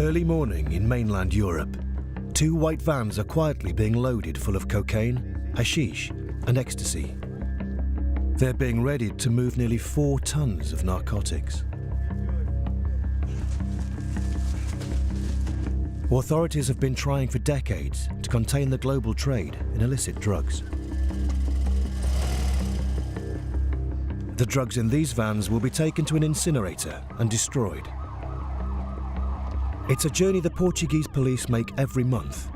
Early morning in mainland Europe, two white vans are quietly being loaded full of cocaine, hashish and ecstasy. They're being readied to move nearly 4 tons of narcotics. Authorities have been trying for decades to contain the global trade in illicit drugs. The drugs in these vans will be taken to an incinerator and destroyed. It's a journey the Portuguese police make every month,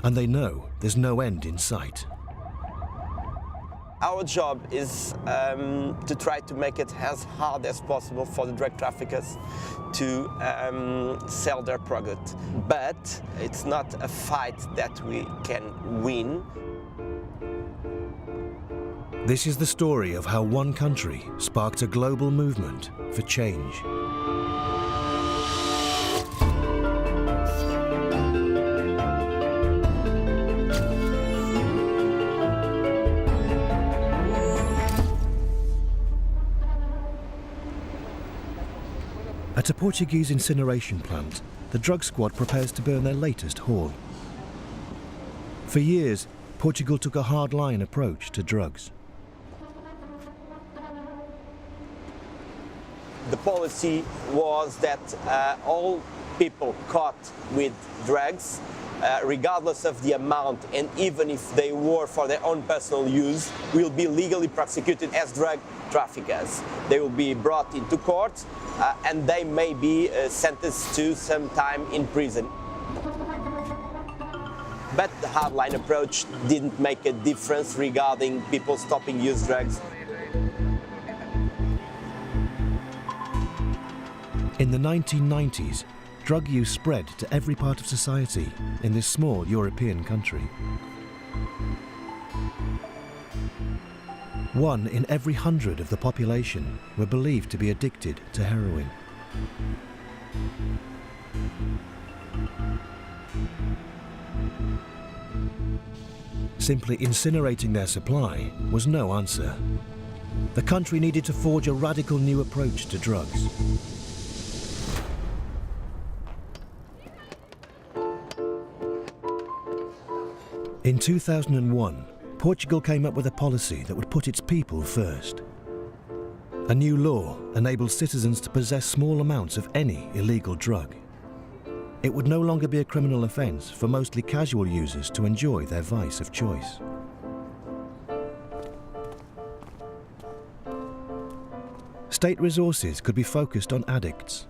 and they know there's no end in sight. Our job is to try to make it as hard as possible for the drug traffickers to sell their product. But it's not a fight that we can win. This is the story of how one country sparked a global movement for change. At a Portuguese incineration plant, the drug squad prepares to burn their latest haul. For years, Portugal took a hard-line approach to drugs. The policy was that all people caught with drugs, regardless of the amount and even if they were for their own personal use, will be legally prosecuted as drug traffickers. They will be brought into court and they may be sentenced to some time in prison. But the hardline approach didn't make a difference regarding people stopping use drugs. In the 1990s, drug use spread to every part of society in this small European country. 1 in every 100 of the population were believed to be addicted to heroin. Simply incinerating their supply was no answer. The country needed to forge a radical new approach to drugs. In 2001, Portugal came up with a policy that would put its people first. A new law enabled citizens to possess small amounts of any illegal drug. It would no longer be a criminal offence for mostly casual users to enjoy their vice of choice. State resources could be focused on addicts.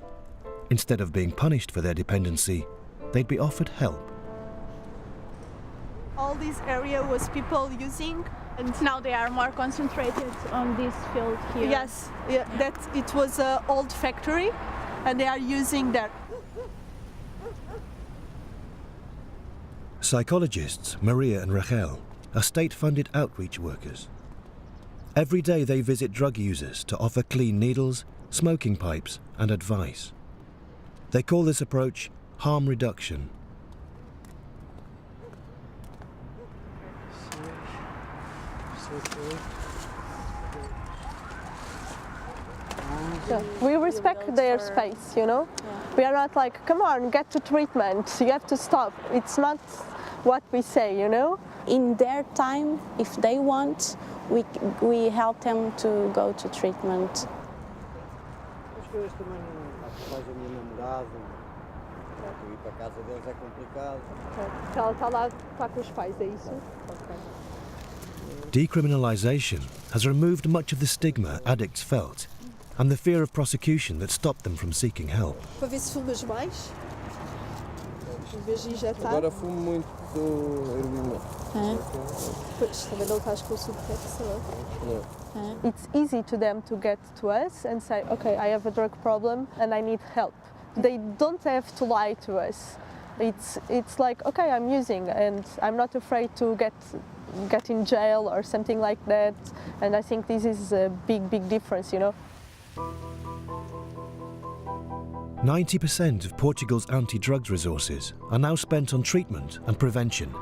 Instead of being punished for their dependency, they'd be offered help. All this area was people using, and now they are more concentrated on this field here. Yes, yeah, that it was an old factory, and they are using that. Psychologists Maria and Rachel are state-funded outreach workers. Every day they visit drug users to offer clean needles, smoking pipes, and advice. They call this approach harm reduction. Yeah. We respect their space, you know? Yeah. We are not like, come on, get to treatment, you have to stop. It's not what we say, you know? In their time, if they want, we help them to go to treatment. Decriminalisation has removed much of the stigma addicts felt and the fear of prosecution that stopped them from seeking help. Agora fumo muito heroína. It's easy to them to get to us and say, okay, I have a drug problem and I need help. They don't have to lie to us. It's like, okay, I'm using and I'm not afraid to get in jail or something like that. And I think this is a big difference, you know. 90% of Portugal's anti-drugs resources are now spent on treatment and prevention,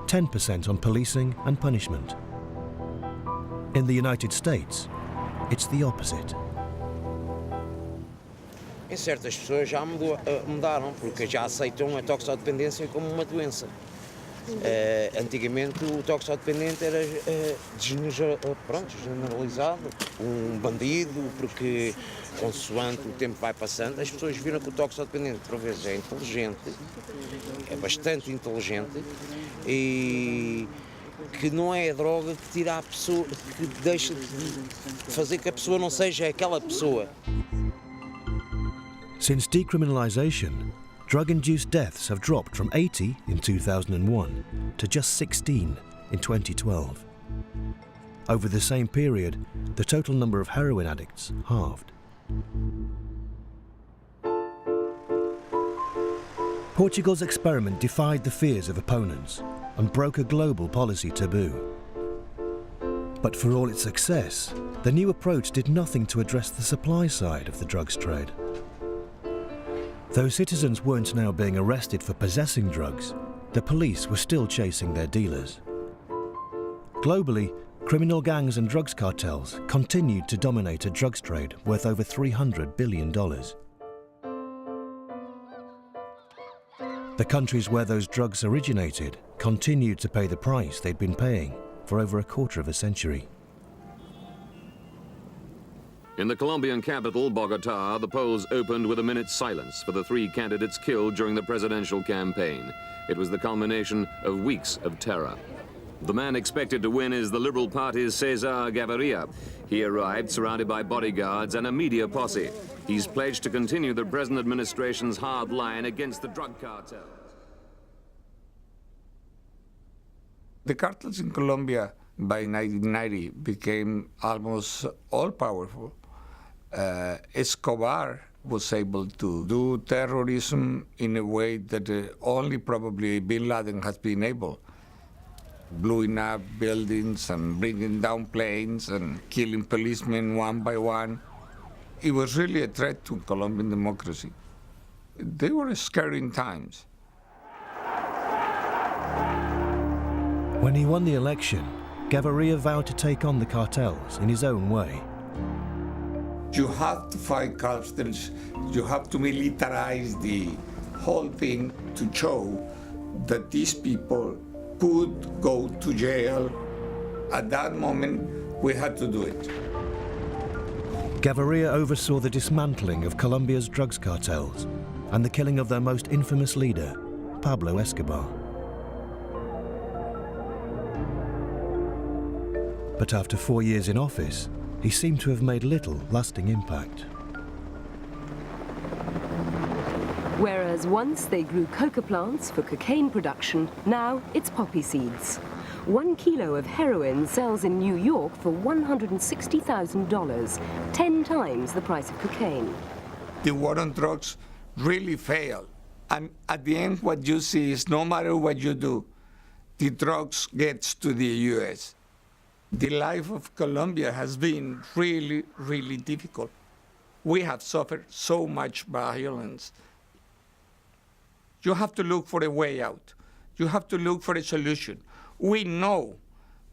10% on policing and punishment. In the United States, it's the opposite. Em certas pessoas já mudaram, porque já aceitam a toxicodependência como uma doença. Antigamente o toxicodependente era generalizado, um bandido, porque consoante o tempo vai passando, as pessoas viram que o toxicodependente por vezes é inteligente, é bastante inteligente e que não é a droga que tira a pessoa, que deixa de fazer que a pessoa não seja aquela pessoa. Since decriminalisation, drug-induced deaths have dropped from 80 in 2001 to just 16 in 2012. Over the same period, the total number of heroin addicts halved. Portugal's experiment defied the fears of opponents and broke a global policy taboo. But for all its success, the new approach did nothing to address the supply side of the drugs trade. Though citizens weren't now being arrested for possessing drugs, the police were still chasing their dealers. Globally, criminal gangs and drugs cartels continued to dominate a drugs trade worth over $300 billion. The countries where those drugs originated continued to pay the price they'd been paying for over a quarter of a century. In the Colombian capital, Bogotá, the polls opened with a minute's silence for the three candidates killed during the presidential campaign. It was the culmination of weeks of terror. The man expected to win is the Liberal Party's César Gaviria. He arrived surrounded by bodyguards and a media posse. He's pledged to continue the present administration's hard line against the drug cartels. The cartels in Colombia by 1990 became almost all-powerful. Escobar was able to do terrorism in a way that only probably Bin Laden has been able. Blowing up buildings and bringing down planes and killing policemen one by one. It was really a threat to Colombian democracy. They were scary times. When he won the election, Gaviria vowed to take on the cartels in his own way. You have to fight cartels, you have to militarize the whole thing to show that these people could go to jail. At that moment, we had to do it. Gaviria oversaw the dismantling of Colombia's drugs cartels and the killing of their most infamous leader, Pablo Escobar. But after 4 years in office, he seemed to have made little lasting impact. Whereas once they grew coca plants for cocaine production, now it's poppy seeds. 1 kilo of heroin sells in New York for $160,000, 10 times the price of cocaine. The war on drugs really failed. And at the end, what you see is no matter what you do, the drugs gets to the US. The life of Colombia has been really, really difficult. We have suffered so much violence. You have to look for a way out. You have to look for a solution. We know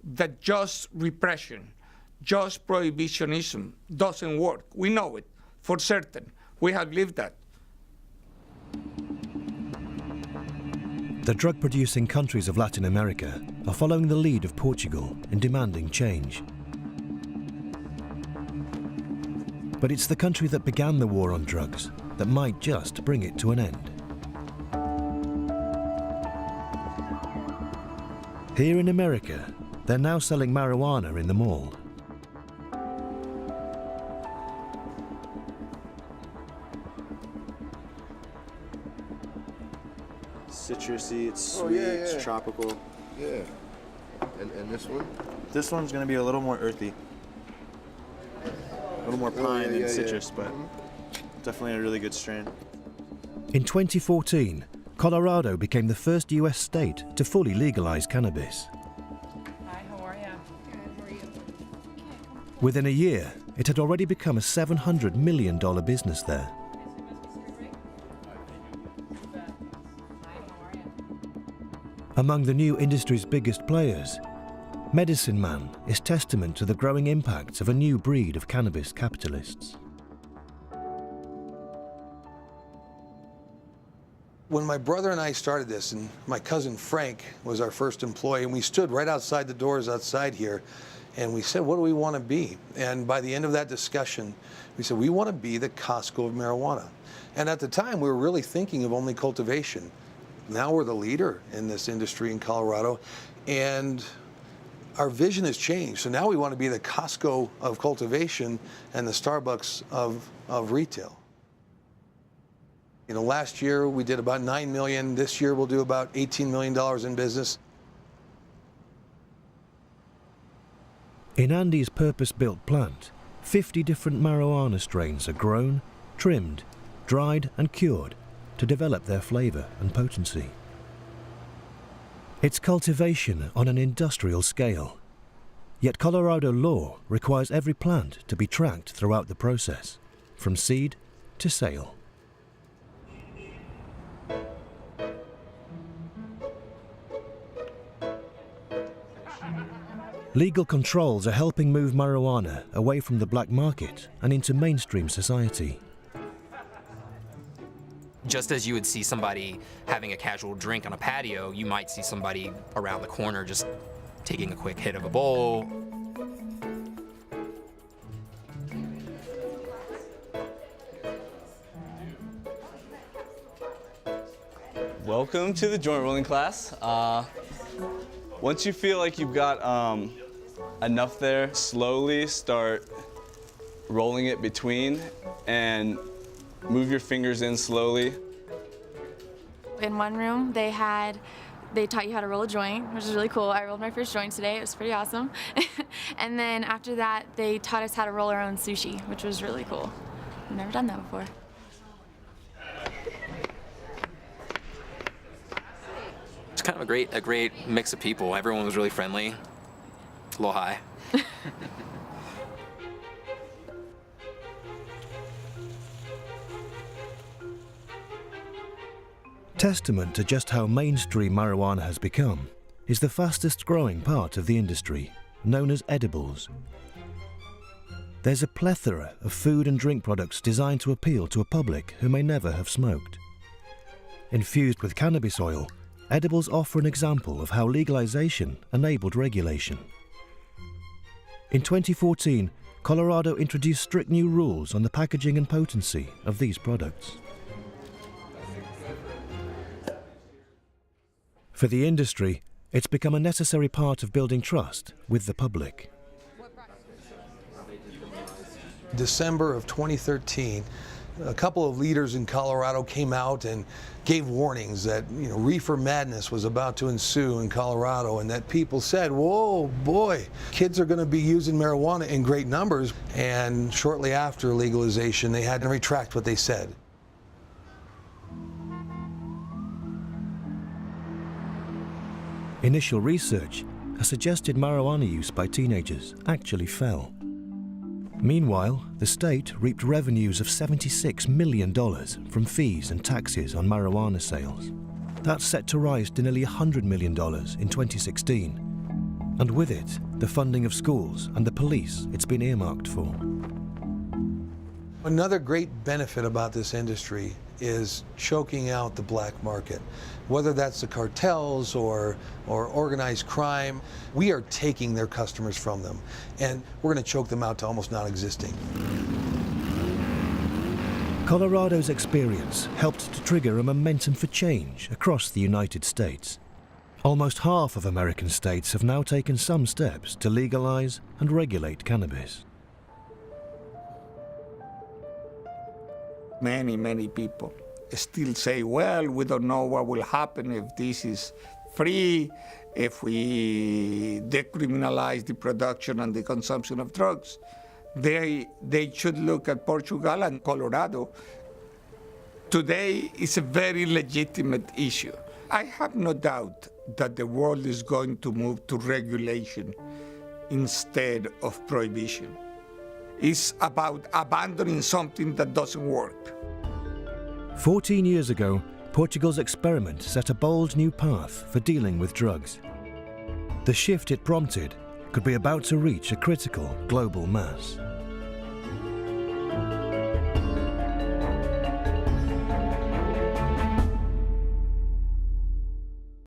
that just repression, just prohibitionism doesn't work. We know it for certain. We have lived that. The drug-producing countries of Latin America are following the lead of Portugal in demanding change. But it's the country that began the war on drugs that might just bring it to an end. Here in America, they're now selling marijuana in the mall. Citrusy, it's sweet, it's tropical. Yeah. And this one? This one's going to be a little more earthy. A little more pine than citrus, but definitely a really good strain. In 2014, Colorado became the first US state to fully legalize cannabis. Hi, how are you? Good, how are you? Within a year, it had already become a $700 million business there. Among the new industry's biggest players, Medicine Man is testament to the growing impacts of a new breed of cannabis capitalists. When my brother and I started this, and my cousin Frank was our first employee, and we stood right outside the doors outside here, and we said, what do we want to be? And by the end of that discussion, we said, we want to be the Costco of marijuana. And at the time, we were really thinking of only cultivation. Now we're the leader in this industry in Colorado, and our vision has changed. So now we want to be the Costco of cultivation and the Starbucks of retail. You know, last year we did about $9 million. This year we'll do about $18 million in business. In Andy's purpose-built plant, 50 different marijuana strains are grown, trimmed, dried and cured to develop their flavour and potency. It's cultivation on an industrial scale. Yet Colorado law requires every plant to be tracked throughout the process, from seed to sale. Legal controls are helping move marijuana away from the black market and into mainstream society. Just as you would see somebody having a casual drink on a patio, you might see somebody around the corner just taking a quick hit of a bowl. Welcome to the joint rolling class. Once you feel like you've got enough there, slowly start rolling it between and move your fingers in slowly. In one room, they taught you how to roll a joint, which is really cool. I rolled my first joint today. It was pretty awesome. And then after that, they taught us how to roll our own sushi, which was really cool. I've never done that before. It's kind of a great mix of people. Everyone was really friendly, a little high. Testament to just how mainstream marijuana has become is the fastest growing part of the industry, known as edibles. There's a plethora of food and drink products designed to appeal to a public who may never have smoked. Infused with cannabis oil, edibles offer an example of how legalization enabled regulation. In 2014, Colorado introduced strict new rules on the packaging and potency of these products. For the industry, it's become a necessary part of building trust with the public. December of 2013, a couple of leaders in Colorado came out and gave warnings that, reefer madness was about to ensue in Colorado, and that people said, whoa, boy, kids are going to be using marijuana in great numbers. And shortly after legalization, they had to retract what they said. Initial research has suggested marijuana use by teenagers actually fell. Meanwhile, the state reaped revenues of $76 million from fees and taxes on marijuana sales. That's set to rise to nearly $100 million in 2016. And with it, the funding of schools and the police it's been earmarked for. Another great benefit about this industry is choking out the black market. Whether that's the cartels or organized crime, we are taking their customers from them, and we're going to choke them out to almost non-existing. Colorado's experience helped to trigger a momentum for change across the United States. Almost half of American states have now taken some steps to legalize and regulate cannabis. Many people still say, well, we don't know what will happen if this is free, if we decriminalize the production and the consumption of drugs. They should look at Portugal and Colorado. Today is a very legitimate issue. I have no doubt that the world is going to move to regulation instead of prohibition. It's about abandoning something that doesn't work. 14 years ago, Portugal's experiment set a bold new path for dealing with drugs. The shift it prompted could be about to reach a critical global mass.